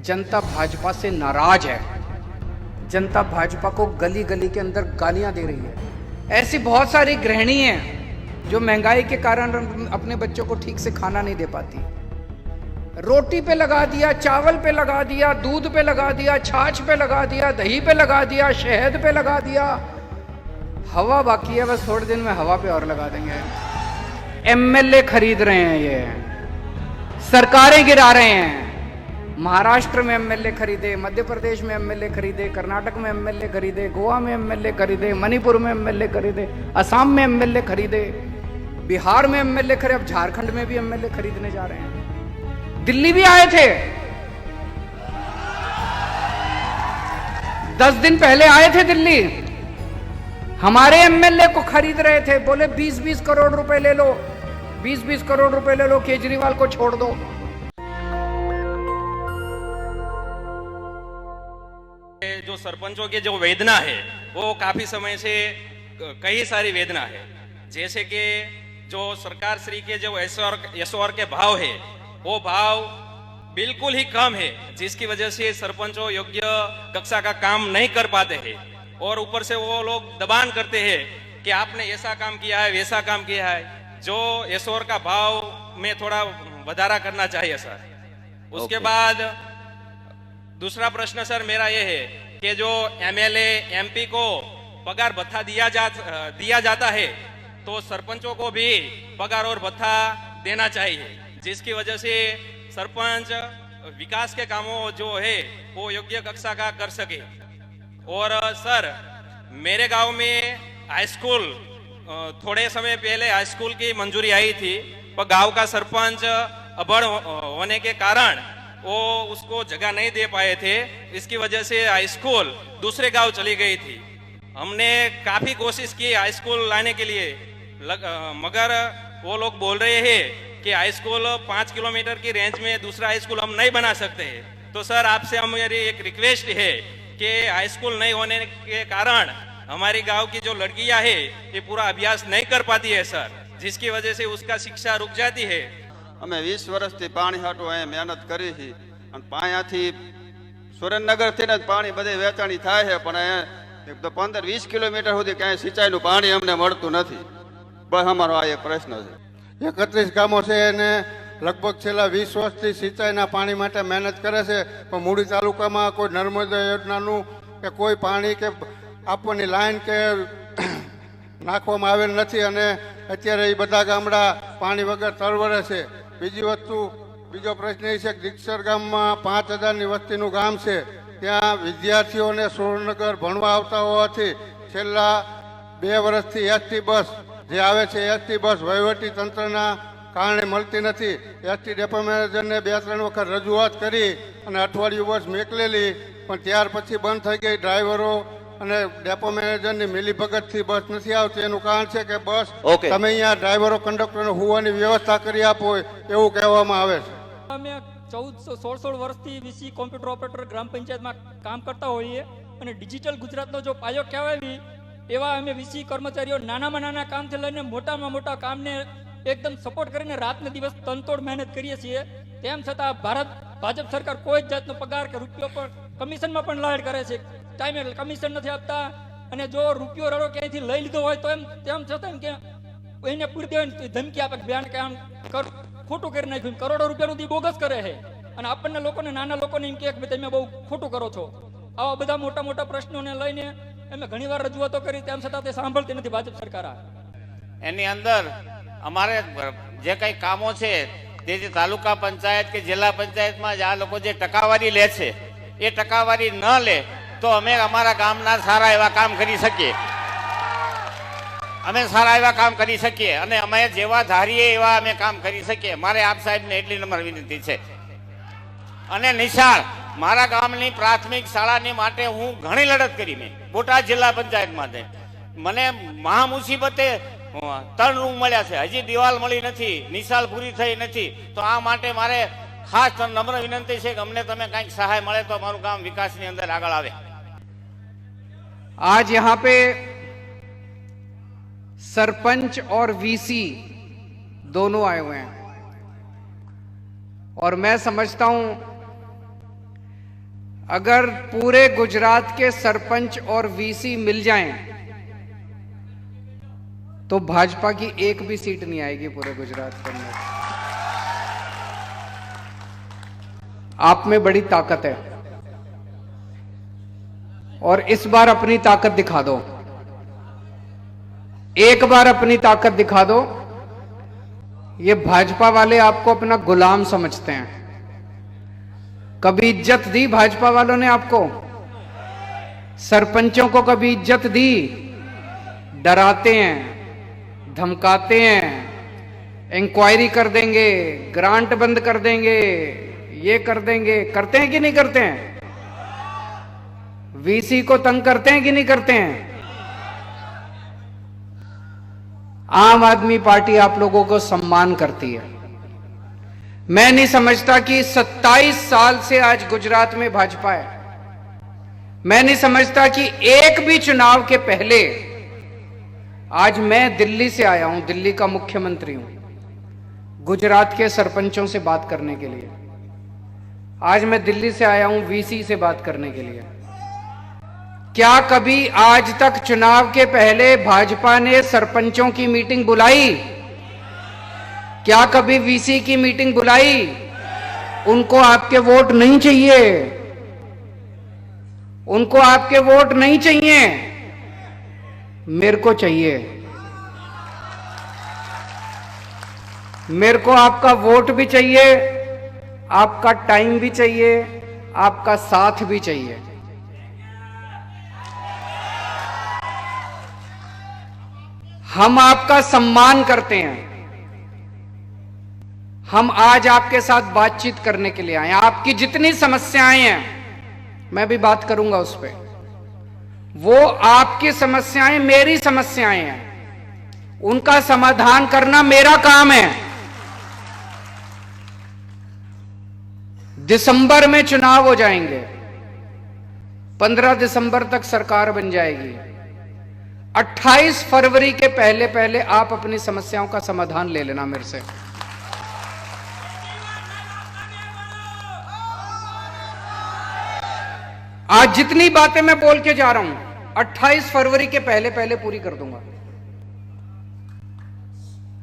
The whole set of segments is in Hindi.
जनता भाजपा से नाराज है। जनता भाजपा को गली गली के अंदर गालियां दे रही है। ऐसी बहुत सारी गृहिणी हैं जो महंगाई के कारण अपने बच्चों को ठीक से खाना नहीं दे पाती। रोटी पे लगा दिया, चावल पे लगा दिया, दूध पे लगा दिया, छाछ पे लगा दिया, दही पे लगा दिया, शहद पे लगा दिया। हवा बाकी है, बस थोड़े दिन में हवा पे और लगा देंगे। एमएलए खरीद रहे हैं, ये सरकारें गिरा रहे हैं। महाराष्ट्र में एमएलए खरीदे, मध्य प्रदेश में एमएलए खरीदे, कर्नाटक में एमएलए खरीदे, गोवा में एमएलए खरीदे, मणिपुर में एमएलए खरीदे, असम में एमएलए खरीदे, बिहार में एमएलए खरीदे, अब झारखंड में भी एमएलए खरीदने जा रहे हैं। दिल्ली भी आए थे, 10 दिन पहले आए थे दिल्ली, हमारे एमएलए को खरीद रहे थे। बोले 20-20 करोड़ रुपए ले लो, 20-20 करोड़ रुपए ले लो, केजरीवाल को छोड़ दो। जो सरपंचों की जो वेदना है वो काफी समय से कई सारी वेदना है। जैसे कि जो सरकार श्री के जो एसओआर के भाव है वो भाव बिल्कुल ही कम है, जिसकी वजह से सरपंचों योग्य कक्षा का काम नहीं कर पाते हैं। और ऊपर से वो लोग दबान करते हैं कि आपने ऐसा काम किया है, वैसा काम किया है। जो एसओआर का भाव में थोड़ा વધારા करना चाहिए सर। उसके बाद दूसरा प्रश्न सर मेरा ये है कि जो एमएलए एमपी को पगार भत्ता दिया जाता है तो सरपंचों को भी पगार और भत्ता देना चाहिए, जिसकी वजह से सरपंच विकास के कामों जो है वो योग्य कक्षा का कर सके। और सर मेरे गांव में हाई स्कूल थोड़े समय पहले हाई स्कूल की मंजूरी आई थी, पर गांव का सरपंच अभड़ होने के कारण वो उसको जगह नहीं दे पाए थे। इसकी वजह से हाई स्कूल दूसरे गांव चली गई थी। हमने काफी कोशिश की हाई स्कूल लाने के लिए, मगर वो लोग बोल रहे हैं कि हाई स्कूल 5 किलोमीटर की रेंज में दूसरा हाई स्कूल हम नहीं बना सकते। तो सर आपसे हमारी एक रिक्वेस्ट है कि हाई स्कूल नहीं होने के कारण हमारी गांव की जो लड़कियां है ये पूरा अभ्यास नहीं कर पाती है सर, जिसकी वजह से उसका शिक्षा रुक जाती है। અમે 20 વર્ષથી પાણી હાટું અહીંયા મહેનત કરી છે અને પાયાથી સુરેન્દ્રનગરથી જ પાણી બધે વેચાણી થાય છે, પણ અહીંયા 15-20 કિલોમીટર સુધી ક્યાંય સિંચાઈનું પાણી અમને મળતું નથી। બસ અમારો આ એક પ્રશ્ન છે। 31 ગામો છે અને લગભગ છેલ્લા 20 વર્ષથી સિંચાઈના પાણી માટે મહેનત કરે છે, પણ મૂડી તાલુકામાં કોઈ નર્મદા યોજનાનું કે કોઈ પાણી કે આપવાની લાઈન કે નાખવામાં આવેલ નથી અને અત્યારે એ બધા ગામડા પાણી વગર તરવરે છે। બીજો પ્રશ્ન એ છે કે દીક્ષર ગામમાં 5000ની વસ્તીનું ગામ છે, ત્યાં વિદ્યાર્થીઓને સુરેન્દ્રનગર ભણવા આવતા હોવાથી છેલ્લા 2 વર્ષથી એસટી બસ જે આવે છે, એસટી બસ વહીવટી તંત્રના કારણે મળતી નથી। એસટી ડેપો મેનેજરને 2-3 વખત રજૂઆત કરી અને અઠવાડિયું બસ મોકલેલી, પણ ત્યાર પછી બંધ થઈ ગઈ। ડ્રાઈવરો અને ડેપો મેનેજરની મિલીભગતથી બસ નથી આવતી। એનું કારણ છે કે બસ તમે અહીંયા ડ્રાઈવરો કંડક્ટરને હોવાની વ્યવસ્થા કરી આપો એવું કહેવામાં આવે છે। અમે 14-16 વર્ષથી વીસી કોમ્પ્યુટર ઓપરેટર ગ્રામ પંચાયતમાં કામ કરતા હોઈએ અને ડિજિટલ ગુજરાતનો જો પાયો કહેવાય એવા અમે વીસી કર્મચારીઓ નાનામાં નાના કામથી લઈને મોટામાં મોટા કામને એકદમ સપોર્ટ કરીને રાતને દિવસ તનતોડ મહેનત કરીએ છીએ। તેમ છતાં ભાજપ સરકાર કોઈ જ જાતનો પગાર કે રૂપિયો પણ કમિશનમાં પણ લાડ કરે છે। ટાઈમે કમિશન નથી આપતા અને જો રૂપિયો રડો ક્યાંયથી લઈ લીધો હોય તો તેમ છતાં કે એને પૂરી દેવાની ધમકી આપે કે બેન કે આમ ખોટું કરી નાખ્યું, કરોડો રૂપિયાનું બોગસ કરે છે અને આપણને લોકોને નાના લોકોને એમ કે તમે બહુ ખોટું કરો છો। આવા બધા મોટા મોટા પ્રશ્નોને લઈને અમે ઘણીવાર રજૂઆતો કરી, તેમ છતાં તે સાંભળતી નથી ભાજપ સરકાર। એની અંદર અમારે જે કંઈ કામો છે તે જે તાલુકા પંચાયત કે જિલ્લા પંચાયતમાં આ લોકો જે ટકાવારી લે છે એ ટકાવારી ન લે તો અમે અમારા ગામના સારા એવા કામ કરી શકીએ, અમે સારા એવા કામ કરી શકીએ અને અમે જેવા ધારીએ એવા અમે કામ કરી શકીએ। મારે આપ સાહેબને એટલી નમ્ર વિનંતી છે। અને નિશાળ મારા ગામની પ્રાથમિક શાળાની માટે હું ઘણી લડત કરી મેં બોટાદ જિલ્લા પંચાયત માટે। મને મહા મુસીબતે 3 રૂમ મળ્યા છે, હજી દિવાલ મળી નથી, નિશાળ પૂરી થઈ નથી। તો આ માટે મારે ખાસ નમ્ર વિનંતી છે કે અમને તમે કંઈક સહાય મળે તો મારું ગામ વિકાસની અંદર આગળ આવે। आज यहाँ पे सरपंच और वीसी दोनों आए हुए हैं और मैं समझता हूं अगर पूरे गुजरात के सरपंच और वीसी मिल जाएं तो भाजपा की एक भी सीट नहीं आएगी पूरे गुजरात के अंदर। आप में बड़ी ताकत है और इस बार अपनी ताकत दिखा दो। एक बार अपनी ताकत दिखा दो। ये भाजपा वाले आपको अपना गुलाम समझते हैं। कभी इज्जत दी भाजपा वालों ने आपको? सरपंचों को कभी इज्जत दी? डराते हैं, धमकाते हैं, इंक्वायरी कर देंगे, ग्रांट बंद कर देंगे, ये कर देंगे। करते हैं कि नहीं करते हैं? वीसी को तंग करते हैं कि नहीं करते हैं? आम आदमी पार्टी आप लोगों को सम्मान करती है। मैं नहीं समझता कि 27 साल से आज गुजरात में भाजपा है। मैं नहीं समझता कि एक भी चुनाव के पहले, आज मैं दिल्ली से आया हूं, दिल्ली का मुख्यमंत्री हूं, गुजरात के सरपंचों से बात करने के लिए। आज मैं दिल्ली से आया हूं वीसी से बात करने के लिए। क्या कभी आज तक चुनाव के पहले भाजपा ने सरपंचों की मीटिंग बुलाई? क्या कभी वीसी की मीटिंग बुलाई? उनको आपके वोट नहीं चाहिए। उनको आपके वोट नहीं चाहिए, मेरे को चाहिए। मेरे को आपका वोट भी चाहिए, आपका टाइम भी चाहिए, आपका साथ भी चाहिए। हम आपका सम्मान करते हैं। हम आज आपके साथ बातचीत करने के लिए आए हैं। आपकी जितनी समस्याएं हैं मैं भी बात करूंगा उस पर। वो आपकी समस्याएं मेरी समस्याएं हैं, उनका समाधान करना मेरा काम है। दिसंबर में चुनाव हो जाएंगे, 15 दिसंबर तक सरकार बन जाएगी। 28 फरवरी के पहले पहले आप अपनी समस्याओं का समाधान ले लेना मेरे से। आज जितनी बातें मैं बोल के जा रहा हूं 28 फरवरी के पहले पहले पूरी कर दूंगा।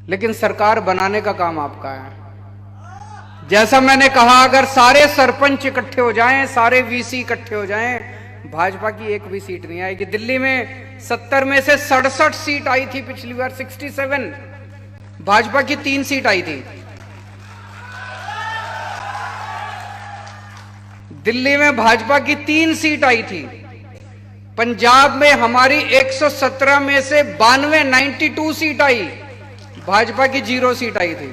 लेकिन सरकार बनाने का काम आपका है। जैसा मैंने कहा, अगर सारे सरपंच इकट्ठे हो जाएं, सारे वीसी इकट्ठे हो जाएं, भाजपा की एक भी सीट नहीं आएगी। दिल्ली में 70 में से 67 सीट आई थी पिछली बार, 67। भाजपा की 3 सीट आई थी। दिल्ली में भाजपा की 3 सीट आई थी। पंजाब में हमारी 117 में से 92 सीट आई, भाजपा की 0 सीट आई थी।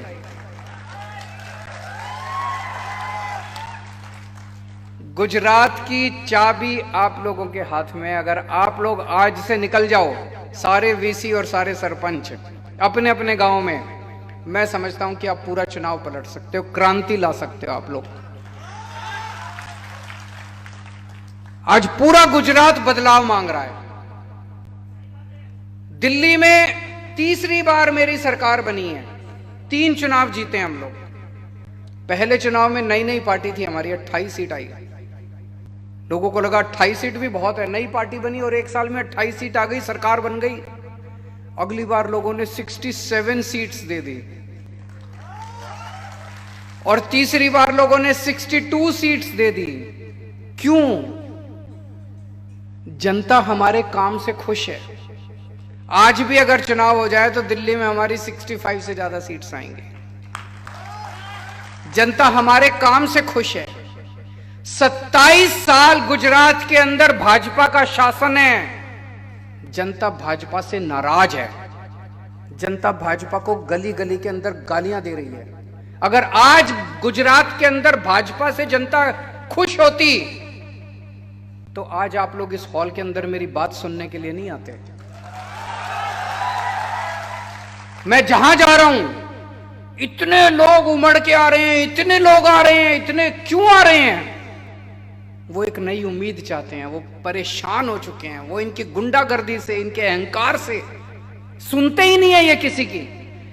गुजरात की चाबी आप लोगों के हाथ में। अगर आप लोग आज से निकल जाओ, सारे वीसी और सारे सरपंच अपने अपने गांव में, मैं समझता हूं कि आप पूरा चुनाव पलट सकते हो, क्रांति ला सकते हो आप लोग। आज पूरा गुजरात बदलाव मांग रहा है। दिल्ली में तीसरी बार मेरी सरकार बनी है, 3 चुनाव जीते हम लोग। पहले चुनाव में नई नई पार्टी थी हमारी, 28 सीट आई। लोगों को लगा 28 सीट भी बहुत है, नई पार्टी बनी और 1 साल में 28 सीट आ गई, सरकार बन गई। अगली बार लोगों ने 67 सीट्स दे दी और तीसरी बार लोगों ने 62 सीट्स दे दी। क्यों? जनता हमारे काम से खुश है। आज भी अगर चुनाव हो जाए तो दिल्ली में हमारी 65 से ज्यादा सीट्स आएंगी। जनता हमारे काम से खुश है। 27 साल गुजरात के अंदर भाजपा का शासन है। जनता भाजपा से नाराज है। जनता भाजपा को गली गली के अंदर गालियां दे रही है। अगर आज गुजरात के अंदर भाजपा से जनता खुश होती तो आज आप लोग इस हॉल के अंदर मेरी बात सुनने के लिए नहीं आते। मैं जहां जा रहा हूं इतने लोग उमड़ के आ रहे हैं, इतने लोग आ रहे हैं, इतने क्यों आ रहे हैं? वो एक नई उम्मीद चाहते हैं। वो परेशान हो चुके हैं, वो इनकी गुंडागर्दी से, इनके अहंकार से सुनते ही नहीं है ये किसी की।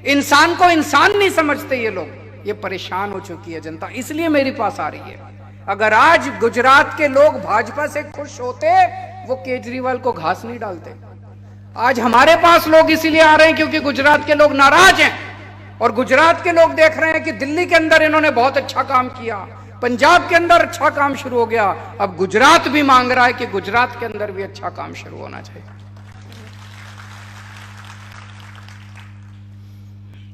इंसान को इंसान नहीं समझते ये लोग। ये परेशान हो चुकी है जनता, इसलिए मेरे पास आ रही है। अगर आज गुजरात के लोग भाजपा से खुश होते, वो केजरीवाल को घास नहीं डालते। आज हमारे पास लोग इसीलिए आ रहे हैं क्योंकि गुजरात के लोग नाराज हैं, और गुजरात के लोग देख रहे हैं कि दिल्ली के अंदर इन्होंने बहुत अच्छा काम किया, पंजाब के अंदर अच्छा काम शुरू हो गया, अब गुजरात भी मांग रहा है कि गुजरात के अंदर भी अच्छा काम शुरू होना चाहिए।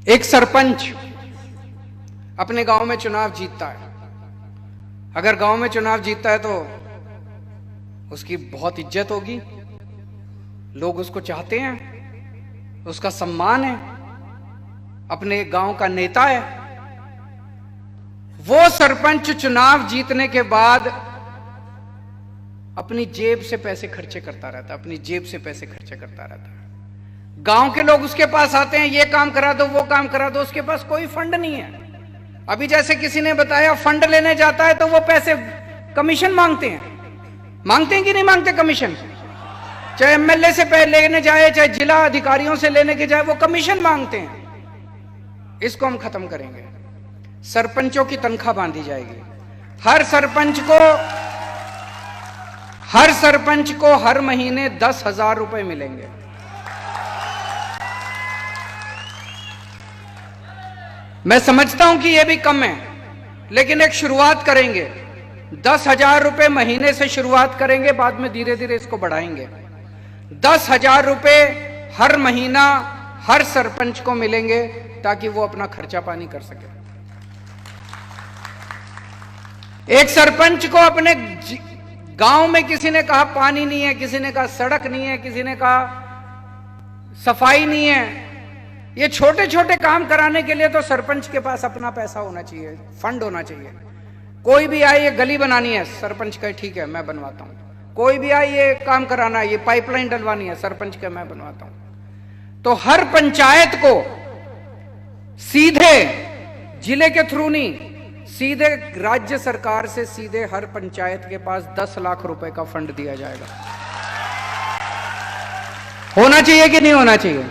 एक सरपंच अपने गांव में चुनाव जीतता है। अगर गांव में चुनाव जीतता है तो उसकी बहुत इज्जत होगी, लोग उसको चाहते हैं, उसका सम्मान है, अपने गांव का नेता है। वो सरपंच चुनाव जीतने के बाद अपनी जेब से पैसे खर्चे करता रहता है, अपनी जेब से पैसे खर्चे करता रहता है। गांव के लोग उसके पास आते हैं, ये काम करा दो, वो काम करा दो, उसके पास कोई फंड नहीं है। अभी जैसे किसी ने बताया, फंड लेने जाता है तो वो पैसे कमीशन मांगते हैं कि नहीं मांगते कमीशन? चाहे एमएलए से लेने जाए, चाहे जिला अधिकारियों से लेने के जाए, वो कमीशन मांगते हैं। इसको हम खत्म करेंगे। सरपंचों की तनख्वाह बांधी जाएगी। हर सरपंच को हर महीने 10,000 रुपए मिलेंगे। मैं समझता हूं कि यह भी कम है, लेकिन एक शुरुआत करेंगे। 10,000 रुपए महीने से शुरुआत करेंगे, बाद में धीरे धीरे इसको बढ़ाएंगे। 10,000 रुपए हर महीना हर सरपंच को मिलेंगे ताकि वो अपना खर्चा पानी कर सके। एक सरपंच को अपने गांव में किसी ने कहा पानी नहीं है, किसी ने कहा सड़क नहीं है, किसी ने कहा सफाई नहीं है, ये छोटे छोटे काम कराने के लिए तो सरपंच के पास अपना पैसा होना चाहिए, फंड होना चाहिए। कोई भी आए, ये गली बनानी है, सरपंच कहे ठीक है मैं बनवाता हूं। कोई भी आए, ये काम कराना है, ये पाइपलाइन डलवानी है, सरपंच कहे मैं बनवाता हूं। तो हर पंचायत को सीधे जिले के थ्रू नहीं, सीधे राज्य सरकार से सीधे हर पंचायत के पास 10 लाख रुपए का फंड दिया जाएगा। होना चाहिए कि नहीं होना चाहिए?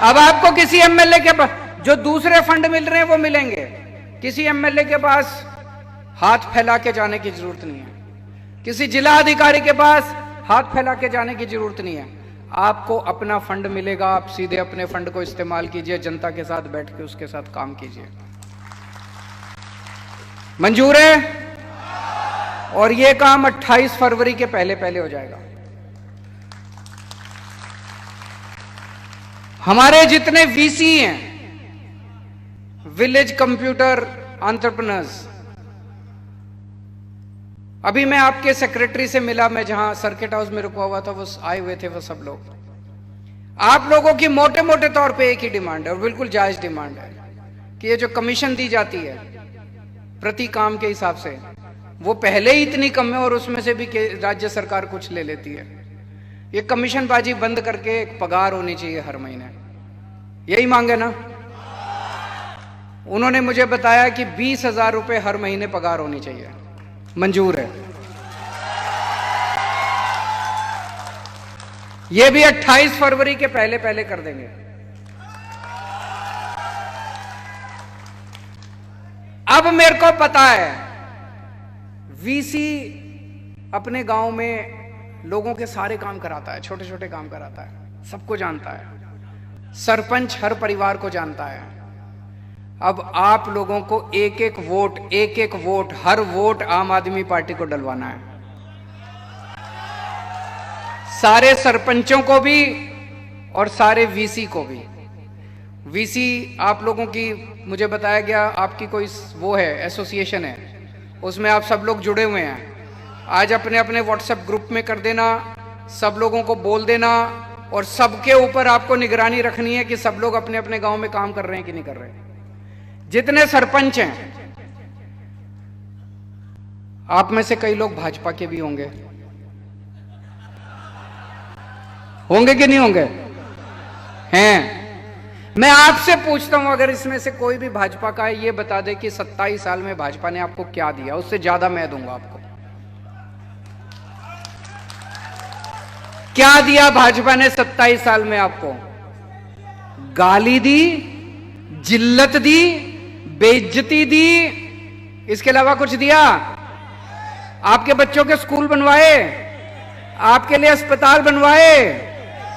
अब आपको किसी एमएलए के पास जो दूसरे फंड मिल रहे हैं वो मिलेंगे, किसी एमएलए के पास हाथ फैला के जाने की जरूरत नहीं है, किसी जिला अधिकारी के पास हाथ फैला के जाने की जरूरत नहीं है। आपको अपना फंड मिलेगा, आप सीधे अपने फंड को इस्तेमाल कीजिए, जनता के साथ बैठ के उसके साथ काम कीजिए। मंजूर है? और यह काम 28 फरवरी के पहले पहले हो जाएगा। हमारे जितने वीसी हैं, विलेज कंप्यूटर एंटरप्रेन्योर्स, अभी मैं आपके सेक्रेटरी से मिला, मैं जहां सर्किट हाउस में रुका हुआ था, वो आए हुए थे वो सब लोग। आप लोगों की मोटे मोटे तौर पे एक ही डिमांड है और बिल्कुल जायज डिमांड है कि ये जो कमीशन दी जाती है प्रति काम के हिसाब से, वो पहले ही इतनी कम है और उसमें से भी राज्य सरकार कुछ ले लेती है। ये कमीशन बाजी बंद करके एक पगार होनी चाहिए हर महीने। यही मांगे ना? उन्होंने मुझे बताया कि 20,000 रुपए हर महीने पगार होनी चाहिए। मंजूर है? यह भी 28 फरवरी के पहले पहले कर देंगे। अब मेरे को पता है, वीसी अपने गांव में लोगों के सारे काम कराता है, छोटे छोटे काम कराता है, सबको जानता है। सरपंच हर परिवार को जानता है। अब आप लोगों को एक एक वोट, हर वोट आम आदमी पार्टी को डलवाना है। सारे सरपंचों को भी और सारे वीसी को भी। वीसी आप लोगों की, मुझे बताया गया आपकी कोई वो है, एसोसिएशन है, उसमें आप सब लोग जुड़े हुए हैं। आज अपने अपने व्हाट्सएप ग्रुप में कर देना, सब लोगों को बोल देना, और सबके ऊपर आपको निगरानी रखनी है कि सब लोग अपने अपने गांव में काम कर रहे हैं कि नहीं कर रहे हैं। जितने सरपंच हैं, आप में से कई लोग भाजपा के भी होंगे कि नहीं होंगे? हैं? मैं आपसे पूछता हूं, अगर इसमें से कोई भी भाजपा का है, ये बता दे कि 27 साल में भाजपा ने आपको क्या दिया, उससे ज्यादा मैं दूंगा आपको। क्या दिया भाजपा ने 27 साल में आपको? गाली दी, जिल्लत दी, बेइज्जती दी, इसके अलावा कुछ दिया? आपके बच्चों के स्कूल बनवाए, आपके लिए अस्पताल बनवाए,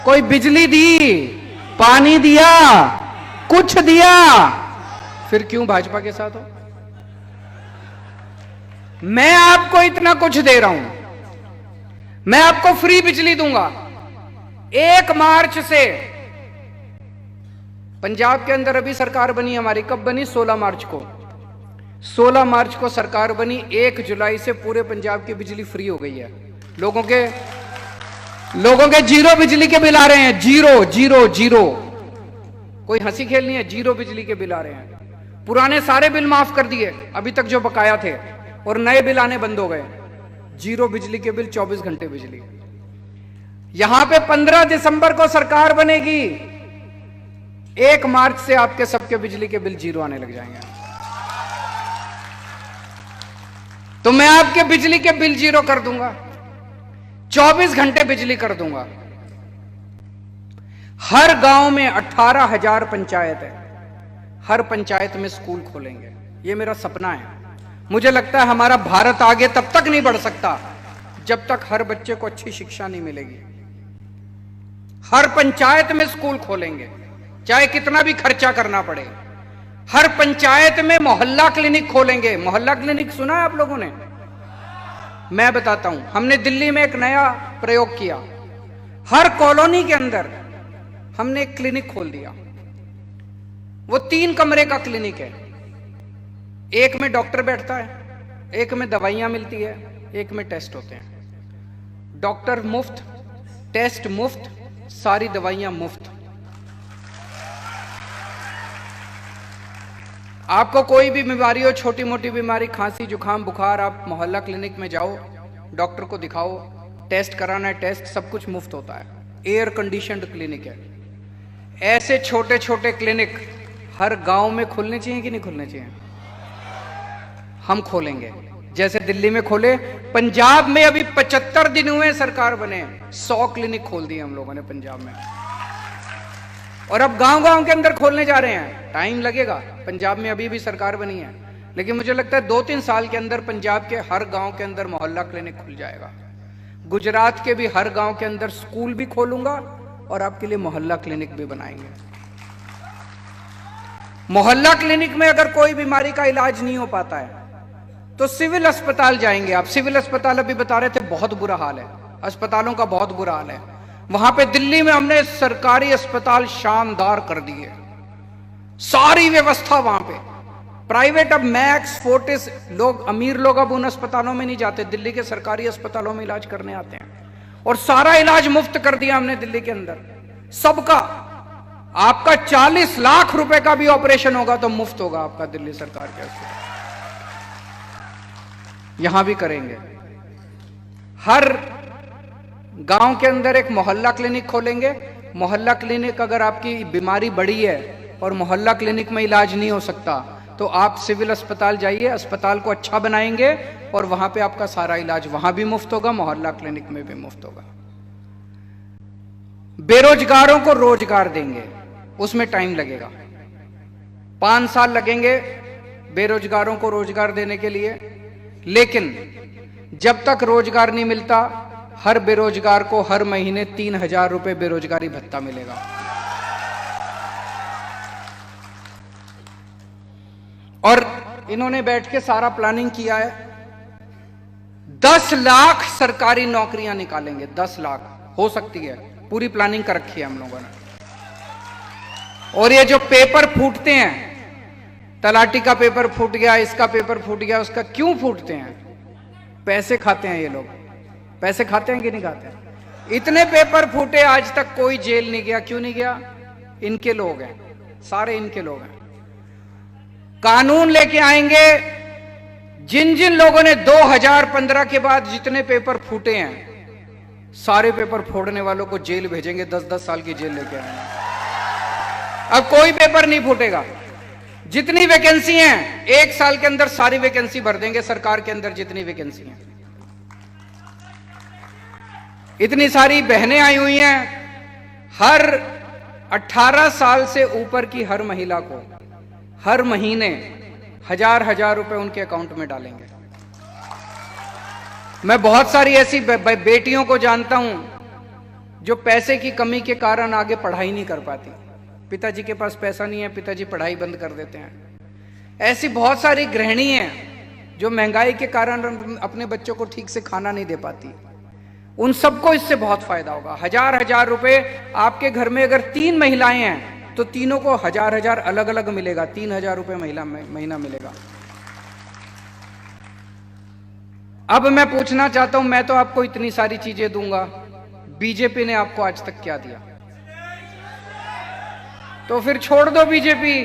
कोई बिजली दी, पानी दिया, कुछ दिया? फिर क्यों भाजपा के साथ हो? मैं आपको इतना कुछ दे रहा हूं, मैं आपको फ्री बिजली दूंगा। 1 मार्च से पंजाब के अंदर अभी सरकार बनी हमारी, कब बनी? 16 मार्च को। 16 मार्च को सरकार बनी, 1 जुलाई से पूरे पंजाब की बिजली फ्री हो गई है। लोगों के जीरो बिजली के बिल आ रहे हैं, जीरो जीरो जीरो। कोई हंसी खेल नहीं है, जीरो बिजली के बिल आ रहे हैं। पुराने सारे बिल माफ कर दिए अभी तक जो बकाया थे, और नए बिल आने बंद हो गए। जीरो बिजली के बिल, 24 घंटे बिजली। यहां पे 15 दिसंबर को सरकार बनेगी, 1 मार्च से आपके सबके बिजली के बिल जीरो आने लग जाएंगे। तो मैं आपके बिजली के बिल जीरो कर दूंगा, 24 घंटे बिजली कर दूंगा। हर गांव में 18,000 पंचायत है, हर पंचायत में स्कूल खोलेंगे। ये मेरा सपना है। मुझे लगता है हमारा भारत आगे तब तक नहीं बढ़ सकता जब तक हर बच्चे को अच्छी शिक्षा नहीं मिलेगी। हर पंचायत में स्कूल खोलेंगे, चाहे कितना भी खर्चा करना पड़े। हर पंचायत में मोहल्ला क्लिनिक खोलेंगे। मोहल्ला क्लिनिक सुना है आप लोगों ने? मैं बताता हूं, हमने दिल्ली में एक नया प्रयोग किया। हर कॉलोनी के अंदर हमने एक क्लिनिक खोल दिया। वो 3 कमरे का क्लिनिक है। एक में डॉक्टर बैठता है, एक में दवाइयां मिलती है, एक में टेस्ट होते हैं। डॉक्टर मुफ्त, टेस्ट मुफ्त, सारी दवाइयां मुफ्त। आपको कोई भी बीमारी हो, छोटी मोटी बीमारी, खांसी जुकाम बुखार, आप मोहल्ला क्लिनिक में जाओ, डॉक्टर को दिखाओ, टेस्ट कराना है, टेस्ट सब कुछ मुफ्त होता है। एयर कंडीशनड क्लिनिक है। ऐसे छोटे छोटे क्लिनिक हर गांव में खुलने चाहिए कि नहीं खुलने चाहिए? हम खोलेंगे, जैसे दिल्ली में खोले। पंजाब में अभी 75 दिन हुए सरकार बने, 100 क्लिनिक खोल दिए हम लोगों ने पंजाब में। और अब गांव गांव के अंदर खोलने जा रहे हैं। टाइम लगेगा, पंजाब में अभी भी सरकार बनी है, लेकिन मुझे लगता है 2-3 साल के अंदर पंजाब के हर गांव के अंदर मोहल्ला क्लिनिक खुल जाएगा। गुजरात के भी हर गांव के अंदर स्कूल भी खोलूंगा और आपके लिए मोहल्ला क्लिनिक भी बनाएंगे। मोहल्ला क्लिनिक में अगर कोई बीमारी का इलाज नहीं हो पाता है तो सिविल अस्पताल जाएंगे आप। सिविल अस्पताल अभी बता रहे थे बहुत बुरा हाल है, अस्पतालों का बहुत बुरा हाल है। वहां पे दिल्ली में हमने सरकारी अस्पताल शानदार कर दिए, सारी व्यवस्था वहां पे। प्राइवेट अब मैक्स, फोर्टिस, लोग अमीर लोग अब उन अस्पतालों में नहीं जाते, दिल्ली के सरकारी अस्पतालों में इलाज करने आते हैं। और सारा इलाज मुफ्त कर दिया हमने दिल्ली के अंदर, सबका। आपका 40 लाख रुपए का भी ऑपरेशन होगा तो मुफ्त होगा आपका दिल्ली सरकार के अस्पताल। यहां भी करेंगे। हर गांव के अंदर एक मोहल्ला क्लिनिक खोलेंगे। मोहल्ला क्लिनिक, अगर आपकी बीमारी बड़ी है और मोहल्ला क्लिनिक में इलाज नहीं हो सकता तो आप सिविल अस्पताल जाइए, अस्पताल को अच्छा बनाएंगे और वहां पे आपका सारा इलाज वहां भी मुफ्त होगा, मोहल्ला क्लिनिक में भी मुफ्त होगा। बेरोजगारों को रोजगार देंगे, उसमें टाइम लगेगा, 5 साल लगेंगे बेरोजगारों को रोजगार देने के लिए। लेकिन जब तक रोजगार नहीं मिलता, हर बेरोजगार को हर महीने 3,000 रुपए बेरोजगारी भत्ता मिलेगा। और इन्होंने बैठ के सारा प्लानिंग किया है। 10 लाख सरकारी नौकरियां निकालेंगे, 10 लाख हो सकती है, पूरी प्लानिंग कर रखी है हम लोगों ने। और ये जो पेपर फूटते हैं, तलाटी का पेपर फूट गया, इसका पेपर फूट गया, उसका क्यों फूटते हैं? पैसे खाते हैं ये लोग। पैसे खाते हैं कि नहीं खाते? इतने पेपर फूटे, आज तक कोई जेल नहीं गया। क्यों नहीं गया? इनके लोग हैं, सारे इनके लोग हैं। कानून लेके आएंगे। जिन जिन लोगों ने 2015 के बाद जितने पेपर फूटे हैं, सारे पेपर फोड़ने वालों को जेल भेजेंगे, 10-10 साल की जेल लेके आएंगे। अब कोई पेपर नहीं फूटेगा। जितनी वैकेंसी हैं, 1 साल के अंदर सारी वैकेंसी भर देंगे सरकार के अंदर जितनी वैकेंसी हैं। इतनी सारी बहनें आई हुई हैं। हर 18 साल से ऊपर की हर महिला को हर महीने 1,000 रुपए उनके अकाउंट में डालेंगे। मैं बहुत सारी ऐसी बेटियों को जानता हूं जो पैसे की कमी के कारण आगे पढ़ाई नहीं कर पाती। पिताजी के पास पैसा नहीं है, पिताजी पढ़ाई बंद कर देते हैं। ऐसी बहुत सारी गृहिणी हैं जो महंगाई के कारण अपने बच्चों को ठीक से खाना नहीं दे पाती। उन सबको इससे बहुत फायदा होगा। 1000 रुपए आपके घर में अगर 3 महिलाएं हैं तो तीनों को 1000 अलग अलग मिलेगा। 3000 रुपए महीना मिलेगा। अब मैं पूछना चाहता हूं, मैं तो आपको इतनी सारी चीजें दूंगा, बीजेपी ने आपको आज तक क्या दिया? तो फिर छोड़ दो बीजेपी,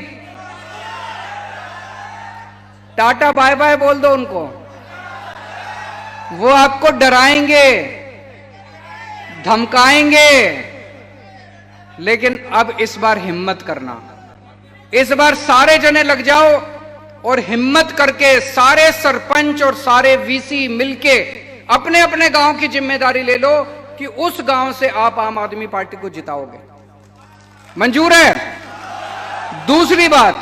टाटा बाय बाय बोल दो उनको। वो आपको डराएंगे, धमकाएंगे, लेकिन अब इस बार हिम्मत करना। इस बार सारे जने लग जाओ और हिम्मत करके सारे सरपंच और सारे वीसी मिलके अपने अपने गांव की जिम्मेदारी ले लो कि उस गांव से आप आम आदमी पार्टी को जिताओगे। मंजूर है? दूसरी बात,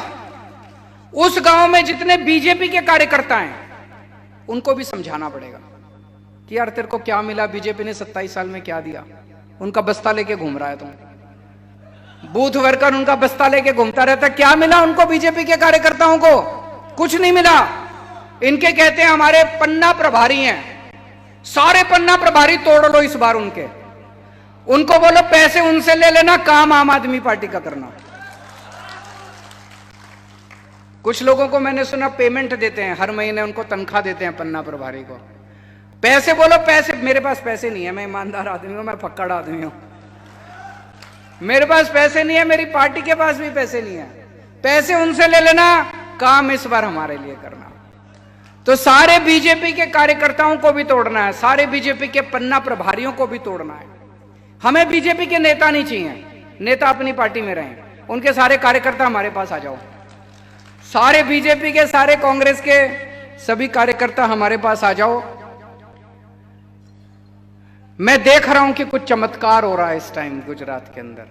उस गांव में जितने बीजेपी के कार्यकर्ता हैं उनको भी समझाना पड़ेगा कि यार तेरे को क्या मिला, बीजेपी ने 27 साल में क्या दिया। उनका बस्ता लेके घूम रहा है तुम, बूथ वर्कर उनका बस्ता लेके घूमता रहता। क्या मिला उनको? बीजेपी के कार्यकर्ताओं को कुछ नहीं मिला। इनके कहते हैं हमारे पन्ना प्रभारी हैं, सारे पन्ना प्रभारी तोड़ लो इस बार उनके। उनको बोलो पैसे उनसे ले लेना, काम आम आदमी पार्टी का करना। कुछ लोगों को मैंने सुना पेमेंट देते हैं, हर महीने उनको तनख्वाह देते हैं पन्ना प्रभारी को। पैसे बोलो पैसे। मेरे पास पैसे नहीं है, मैं ईमानदार आदमी हूं, मैं फक्कड़ आदमी हूं। मेरे पास पैसे नहीं है, मेरी पार्टी के पास भी पैसे नहीं है। पैसे उनसे ले लेना, काम इस बार हमारे लिए करना। तो सारे बीजेपी के कार्यकर्ताओं को भी तोड़ना है, सारे बीजेपी के पन्ना प्रभारियों को भी तोड़ना है। हमें बीजेपी के नेता नहीं चाहिए, नेता अपनी पार्टी में रहें, उनके सारे कार्यकर्ता हमारे पास आ जाओ। सारे बीजेपी के, सारे कांग्रेस के सभी कार्यकर्ता हमारे पास आ जाओ। मैं देख रहा हूं कि कुछ चमत्कार हो रहा है इस टाइम गुजरात के अंदर।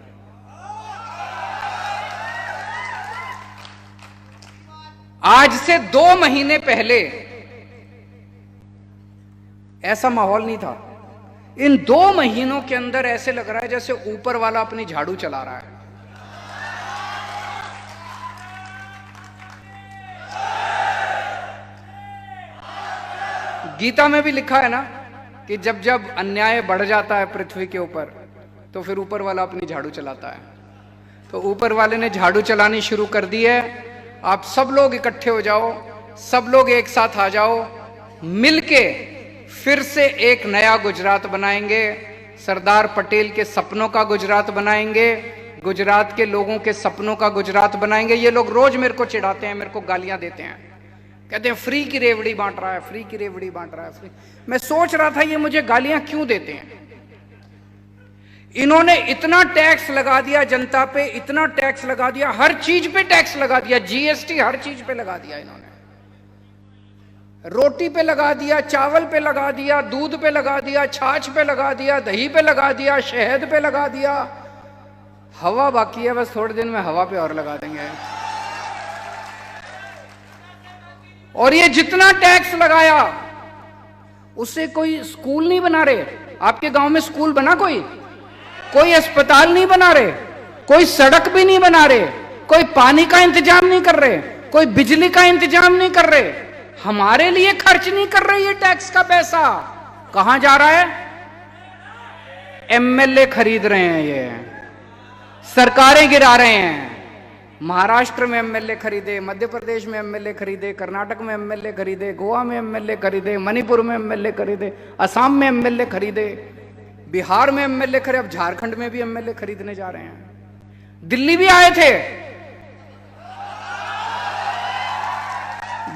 आज से 2 महीने पहले ऐसा माहौल नहीं था। इन 2 महीनों के अंदर ऐसे लग रहा है जैसे ऊपर वाला अपनी झाड़ू चला रहा है। गीता में भी लिखा है ना कि जब जब अन्याय बढ़ जाता है पृथ्वी के ऊपर तो फिर ऊपर वाला अपनी झाड़ू चलाता है। तो ऊपर वाले ने झाड़ू चलानी शुरू कर दी है। आप सब लोग इकट्ठे हो जाओ, सब लोग एक साथ आ जाओ, मिलके फिर से एक नया गुजरात बनाएंगे। सरदार पटेल के सपनों का गुजरात बनाएंगे, गुजरात के लोगों के सपनों का गुजरात बनाएंगे। ये लोग रोज मेरे को चिढ़ाते हैं, मेरे को गालियां देते हैं, कहते हैं फ्री की रेवड़ी बांट रहा है, फ्री की रेवड़ी बांट रहा है, फ्री। मैं सोच रहा था ये मुझे गालियां क्यों देते हैं। इन्होंने इतना टैक्स लगा दिया जनता पे, इतना टैक्स लगा दिया, हर चीज पे टैक्स लगा दिया, जीएसटी हर चीज पे लगा दिया इन्होंने। रोटी पे लगा दिया, चावल पे लगा दिया, दूध पे लगा दिया, छाछ पे लगा दिया, दही पे लगा दिया, शहद पे लगा दिया। हवा बाकी है, बस थोड़े दिन में हवा पे और लगा देंगे। और ये जितना टैक्स लगाया उससे कोई स्कूल नहीं बना रहे। आपके गांव में स्कूल बना? कोई अस्पताल नहीं बना रहे, कोई सड़क भी नहीं बना रहे, कोई पानी का इंतजाम नहीं कर रहे, कोई बिजली का इंतजाम नहीं कर रहे। हमारे लिए खर्च नहीं कर रहे ये टैक्स का पैसा। कहां जा रहा है? एमएलए खरीद रहे हैं, ये सरकारें गिरा रहे हैं। महाराष्ट्र में एमएलए खरीदे, मध्य प्रदेश में एमएलए खरीदे, कर्नाटक में एमएलए खरीदे, गोवा में एमएलए खरीदे, मणिपुर में एमएलए खरीदे, असम में एमएलए खरीदे, बिहार में एमएलए खरीदे, अब झारखंड में भी एमएलए खरीदने जा रहे हैं। दिल्ली भी आए थे,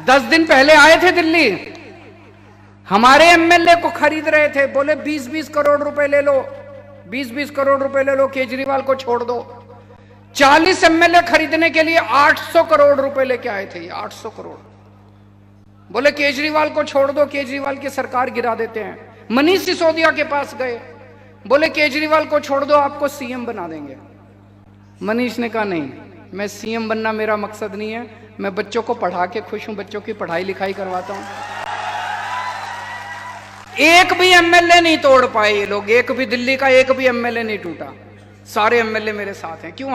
10 दिन पहले आए थे दिल्ली, हमारे एमएलए को खरीद रहे थे। बोले 20-20 करोड़ रुपए ले लो, 20-20 करोड़ रुपए ले लो, केजरीवाल को छोड़ दो। 40 एमएलए खरीदने के लिए 800 करोड़ रुपए लेके आए थे, 800 करोड़। बोले केजरीवाल को छोड़ दो, केजरीवाल की सरकार गिरा देते हैं। मनीष सिसोदिया के पास गए, बोले केजरीवाल को छोड़ दो, आपको सीएम बना देंगे। मनीष ने कहा नहीं, मैं सीएम बनना मेरा मकसद नहीं है, मैं बच्चों को पढ़ा के खुश हूं, बच्चों की पढ़ाई लिखाई करवाता हूं। एक भी एमएलए नहीं तोड़ पाए ये लोग, एक भी दिल्ली का एक भी एमएलए नहीं टूटा। सारे एमएलए मेरे साथ हैं। क्यों?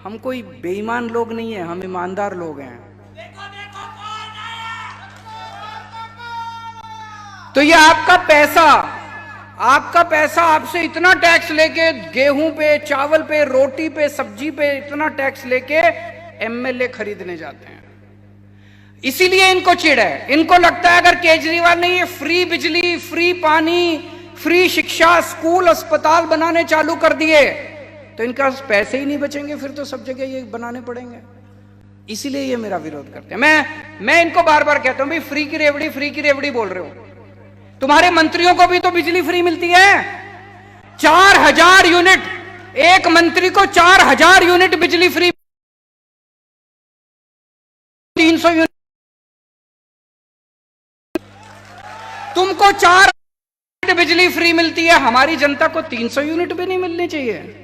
हम कोई बेईमान लोग नहीं है, हम ईमानदार लोग हैं। तो ये आपका पैसा आपसे इतना टैक्स लेके, गेहूं पे, चावल पे, रोटी पे, सब्जी पे इतना टैक्स लेके एमएलए खरीदने जाते हैं। इसीलिए इनको चिढ़ है। इनको लगता है अगर केजरीवाल ने ये फ्री बिजली, फ्री पानी, फ्री शिक्षा, स्कूल, अस्पताल बनाने चालू कर दिए तो इनका पैसे ही नहीं बचेंगे, फिर तो सब जगह ये बनाने पड़ेंगे। इसीलिए ये मेरा विरोध करते हैं। मैं इनको बार बार कहता हूं भाई फ्री की रेवड़ी बोल रहे हो। तुम्हारे मंत्रियों को भी तो बिजली फ्री मिलती है। 4000 यूनिट, एक मंत्री को 4000 यूनिट बिजली फ्री, 300 यूनिट। तुमको 4 यूनिट बिजली फ्री मिलती है, हमारी जनता को 300 यूनिट भी नहीं मिलनी चाहिए।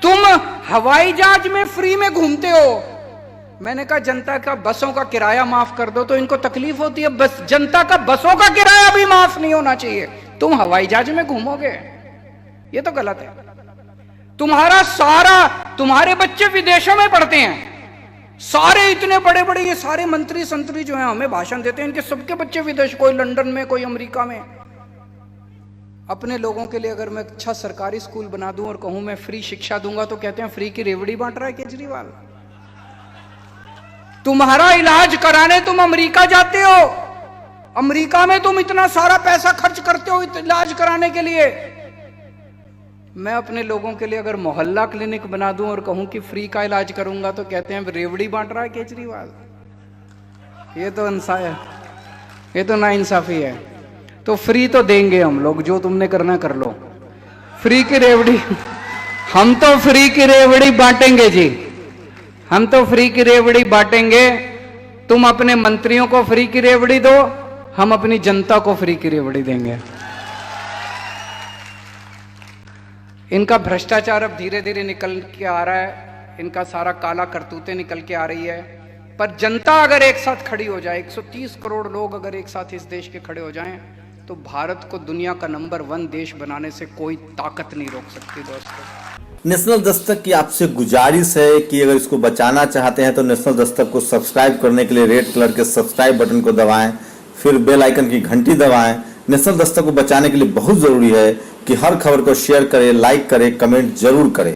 तुम हवाई जहाज में फ्री में घूमते हो। मैंने कहा जनता का बसों का किराया माफ कर दो, तो इनको तकलीफ होती है। बस जनता का बसों का किराया भी माफ नहीं होना चाहिए, तुम हवाई जहाज में घूमोगे, ये तो गलत है। तुम्हारे बच्चे विदेशों में पढ़ते हैं, सारे इतने बड़े बड़े ये सारे मंत्री संतरी जो हैं हमें भाषण देते हैं, इनके सबके बच्चे विदेश, कोई लंदन में, कोई अमेरिका में। अपने लोगों के लिए अगर मैं अच्छा सरकारी स्कूल बना दूं और कहूं मैं फ्री शिक्षा दूंगा तो कहते हैं फ्री की रेवड़ी बांट रहा है केजरीवाल। तुम्हारा इलाज कराने तुम अमेरिका जाते हो, अमेरिका में तुम इतना सारा पैसा खर्च करते हो इलाज कराने के लिए। मैं अपने लोगों के लिए अगर मोहल्ला क्लिनिक बना दूं और कहूं कि फ्री का इलाज करूंगा तो कहते हैं रेवड़ी बांट रहा है केजरीवाल। ये तो नाइंसाफी है। तो फ्री तो देंगे हम लोग, जो तुमने करना कर लो। फ्री की रेवड़ी हम तो फ्री की रेवड़ी बांटेंगे जी, हम तो फ्री की रेवड़ी बांटेंगे। तुम अपने मंत्रियों को फ्री की रेवड़ी दो, हम अपनी जनता को फ्री की रेवड़ी देंगे। इनका भ्रष्टाचार अब धीरे धीरे निकल के आ रहा है, इनका सारा काला करतूतें निकल के आ रही है। पर जनता अगर एक साथ खड़ी हो जाए, 130 करोड़ लोग अगर एक साथ इस देश के खड़े हो जाएं, तो भारत को दुनिया का नंबर 1 देश बनाने से कोई ताकत नहीं रोक सकती। दोस्तों, नेशनल दस्तक की आपसे गुजारिश है कि अगर इसको बचाना चाहते हैं तो नेशनल दस्तक को सब्सक्राइब करने के लिए रेड कलर के सब्सक्राइब बटन को दबाएं, फिर बेल आइकन की घंटी दबाएं। नेशनल दस्तक को बचाने के लिए बहुत जरूरी है कि हर खबर को शेयर करें, लाइक करें, कमेंट जरूर करें।